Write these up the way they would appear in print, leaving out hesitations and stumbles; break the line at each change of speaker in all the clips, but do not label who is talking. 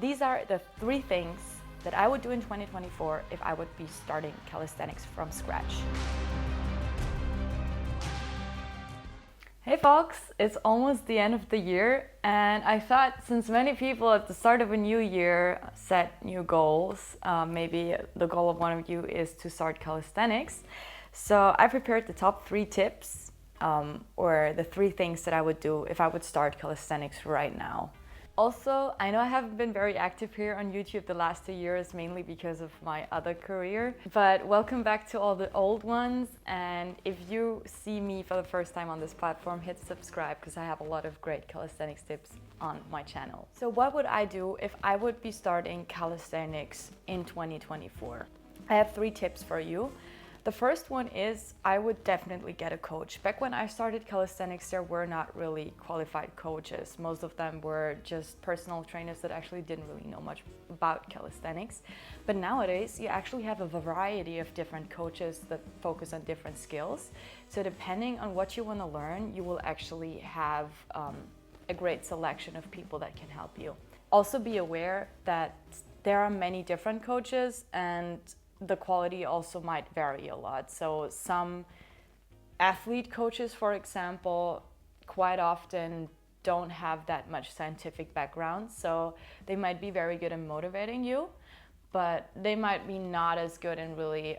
These are the 3 things that I would do in 2024 if I would be starting calisthenics from scratch. Hey folks, it's almost the end of the year, and I thought since many people at the start of a new year set new goals, maybe the goal of one of you is to start calisthenics. So I prepared the top 3 tips, or the 3 things that I would do if I would start calisthenics right now. Also, I know I haven't been very active here on YouTube the last 2 years, mainly because of my other career, but welcome back to all the old ones. And if you see me for the first time on this platform, hit subscribe because I have a lot of great calisthenics tips on my channel. So what would I do if I would be starting calisthenics in 2024? I have 3 tips for you. The first one is I would definitely get a coach. Back when I started calisthenics, there were not really qualified coaches. Most of them were just personal trainers that actually didn't really know much about calisthenics. But nowadays, you actually have a variety of different coaches that focus on different skills. So depending on what you want to learn, you will actually have a great selection of people that can help you. Also be aware that there are many different coaches, and the quality also might vary a lot. So some athlete coaches, for example, quite often don't have that much scientific background. So they might be very good in motivating you, but they might be not as good in really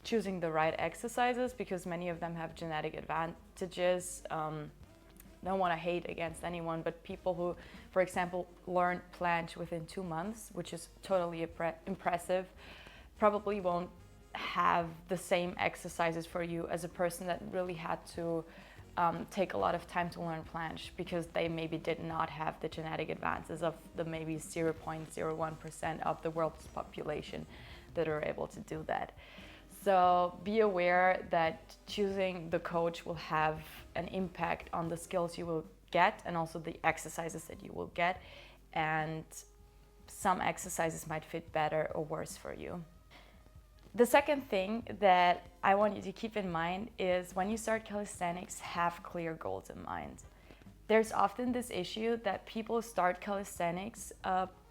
choosing the right exercises, because many of them have genetic advantages. Don't want to hate against anyone, but people who, for example, learn planche within 2 months, which is totally impressive, probably won't have the same exercises for you as a person that really had to take a lot of time to learn planche, because they maybe did not have the genetic advances of the maybe 0.01% of the world's population that are able to do that. So be aware that choosing the coach will have an impact on the skills you will get and also the exercises that you will get, and some exercises might fit better or worse for you. The second thing that I want you to keep in mind is when you start calisthenics, have clear goals in mind. There's often this issue that people start calisthenics,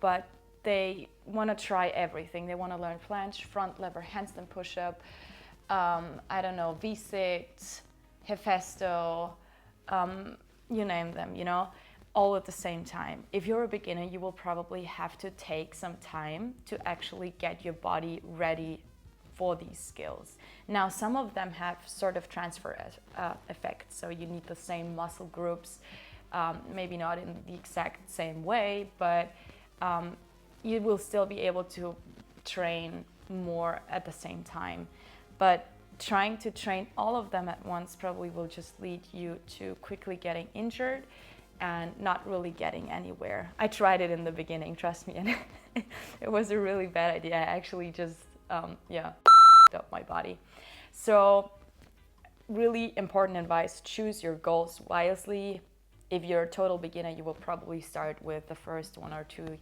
but they want to try everything. They want to learn planche, front lever, handstand push-up, V-sit, Hefesto, you name them, all at the same time. If you're a beginner, you will probably have to take some time to actually get your body ready for these skills. Now, some of them have sort of transfer effects, so you need the same muscle groups, maybe not in the exact same way, but you will still be able to train more at the same time. But trying to train all of them at once probably will just lead you to quickly getting injured and not really getting anywhere. I tried it in the beginning, trust me, and it was a really bad idea. I actually just up my body. So really important advice, choose your goals wisely. If you're a total beginner, you will probably start with the first 1 or 2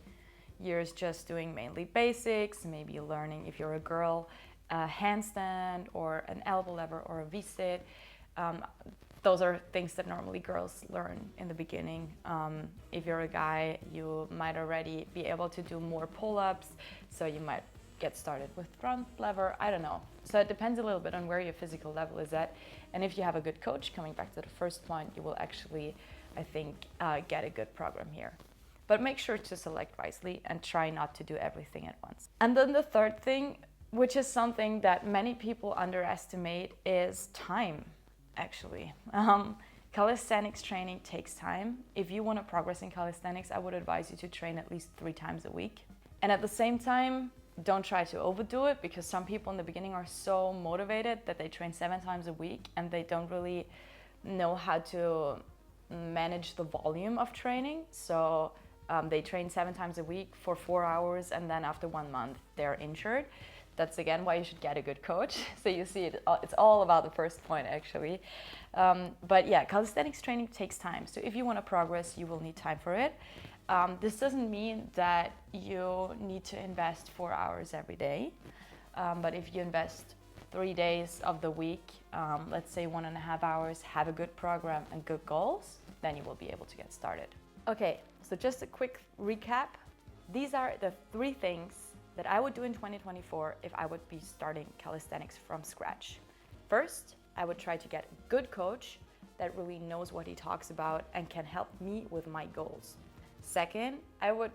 years just doing mainly basics, maybe learning, if you're a girl, a handstand or an elbow lever or a V-sit. Those are things that normally girls learn in the beginning. If you're a guy, you might already be able to do more pull-ups, so you might get started with front lever, I don't know. So it depends a little bit on where your physical level is at. And if you have a good coach, coming back to the first point, you will actually, I think, get a good program here. But make sure to select wisely and try not to do everything at once. And then the third thing, which is something that many people underestimate, is time, actually. Calisthenics training takes time. If you want to progress in calisthenics, I would advise you to train at least 3 times a week. And at the same time, don't try to overdo it, because some people in the beginning are so motivated that they train 7 times a week and they don't really know how to manage the volume of training. So they train 7 times a week for 4 hours, and then after 1 month they're injured. That's again why you should get a good coach. So you see, it's all about the first point actually. But yeah, calisthenics training takes time. So if you want to progress, you will need time for it. This doesn't mean that you need to invest 4 hours every day. But if you invest 3 days of the week, let's say 1.5 hours, have a good program and good goals, then you will be able to get started. Okay, so just a quick recap. These are the 3 things that I would do in 2024 if I would be starting calisthenics from scratch. First, I would try to get a good coach that really knows what he talks about and can help me with my goals. Second, I would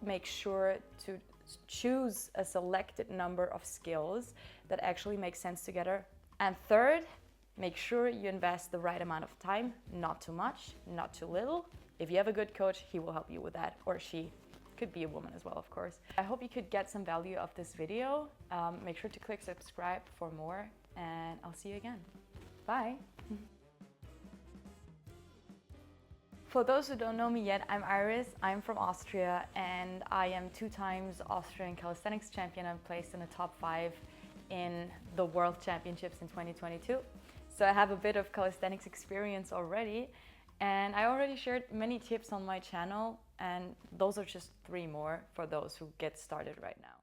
make sure to choose a selected number of skills that actually make sense together. And third, make sure you invest the right amount of time, not too much, not too little. If you have a good coach, he will help you with that, or she. Could be a woman as well, of course. I hope you could get some value of this video. Make sure to click subscribe for more, and I'll see you again. Bye. For those who don't know me yet, I'm Iris. I'm from Austria, and I am 2 times Austrian calisthenics champion and placed in the top 5 in the World Championships in 2022. So I have a bit of calisthenics experience already, and I already shared many tips on my channel, and those are just 3 more for those who get started right now.